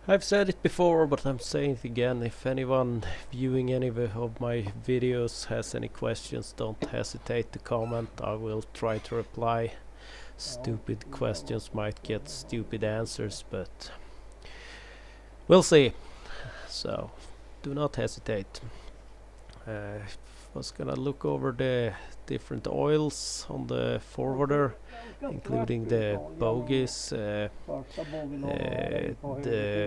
I've said it before, but I'm saying it again. If anyone viewing any of my videos has any questions, don't hesitate to comment. I will try to reply. Stupid questions might get stupid answers, but we'll see. So do not hesitate. Was gonna look over the different oils on the forwarder, including the bogies. The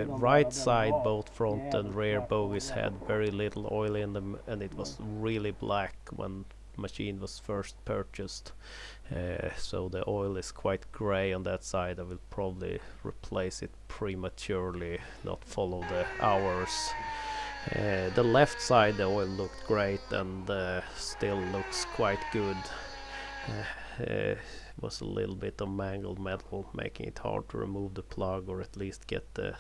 right side, both front and rear bogies had very little oil in them, and it was really black when machine was first purchased. So the oil is quite gray on that side. I will probably replace it prematurely, not follow the hours. The left side, the oil looked great and still looks quite good. Was a little bit of mangled metal, making it hard to remove the plug or at least get the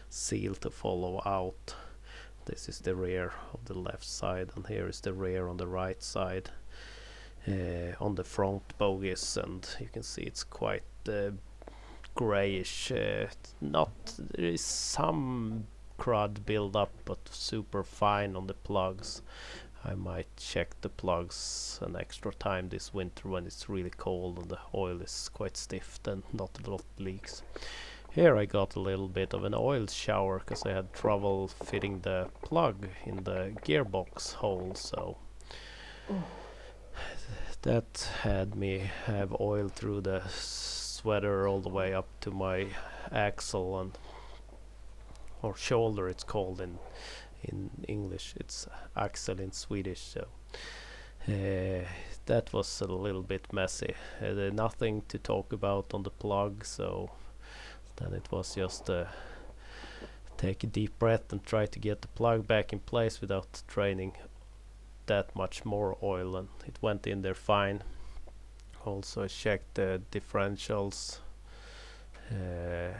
seal to follow out. This is the rear of the left side, and here is the rear on the right side. On the front bogies, and you can see it's quite grayish. Not There is some crud build up, but super fine on the plugs. I might check the plugs an extra time this winter when it's really cold and the oil is quite stiff, and not a lot leaks. Here I got a little bit of an oil shower because I had trouble fitting the plug in the gearbox hole, so that had me have oil through the sweater all the way up to my axle, and or shoulder it's called in English. It's axle in Swedish, so that was a little bit messy. Nothing to talk about on the plug, so then it was just take a deep breath and try to get the plug back in place without draining that much more oil, and it went in there fine. Also I checked the differentials, and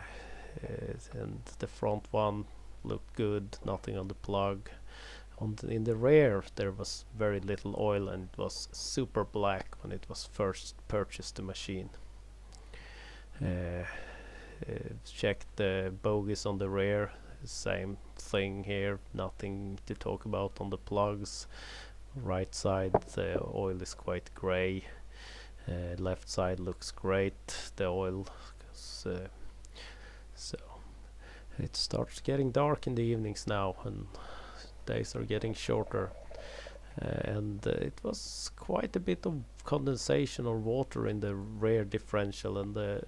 the front one looked good, nothing on the plug. In the rear there was very little oil, and it was super black when it was first purchased the machine. Checked the bogies on the rear, same thing here, nothing to talk about on the plugs. Right side the oil is quite gray, left side looks great, the oil, so it starts getting dark in the evenings now, and days are getting shorter. And it was quite a bit of condensation or water in the rear differential, and the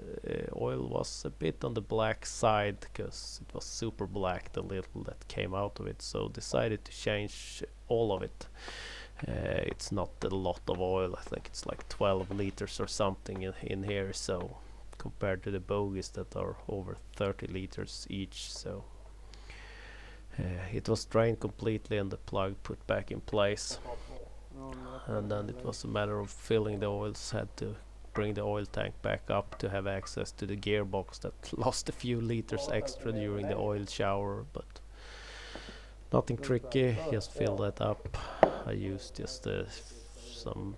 oil was a bit on the black side because it was super black, the little that came out of it, so decided to change all of it. It's not a lot of oil, I think it's like 12 liters or something in here, so compared to the bogies that are over 30 liters each, so it was drained completely and the plug put back in place, and then it was a matter of filling the oils. Had to bring the oil tank back up to have access to the gearbox that lost a few liters extra during the oil shower, but nothing tricky, just fill that up. I used just some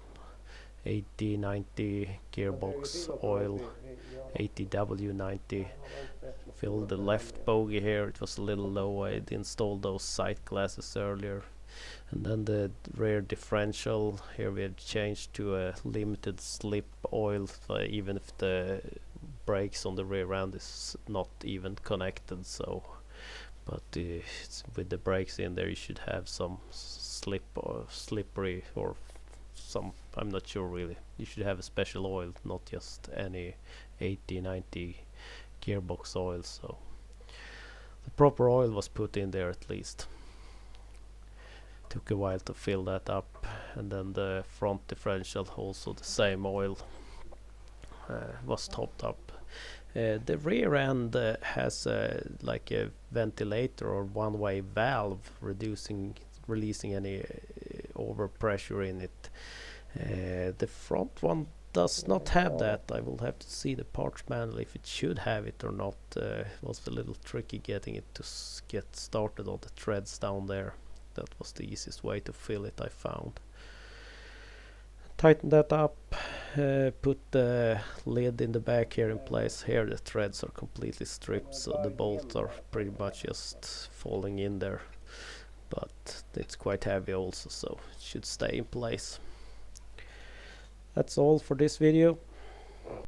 80-90 gearbox oil, 80W90. Filled the left bogie here, it was a little low, I had installed those sight glasses earlier. And then the rear differential, here we had changed to a limited slip oil, so even if the brakes on the rear end is not even connected, so but with the brakes in there you should have some slip or slippery or some, I'm not sure really, you should have a special oil, not just any 80-90 gearbox oil, so the proper oil was put in there at least. Took a while to fill that up, and then the front differential, also the same oil, was topped up. The rear end has like a ventilator or one-way valve releasing any overpressure in it. The front one does not have that. I will have to see the parts manual if it should have it or not. It was a little tricky getting it to get started on the threads down there. That was the easiest way to fill it, I found. Tighten that up, put the lid in the back here in place. Here the threads are completely stripped, so the bolts are pretty much just falling in there, but it's quite heavy also, so it should stay in place. That's all for this video.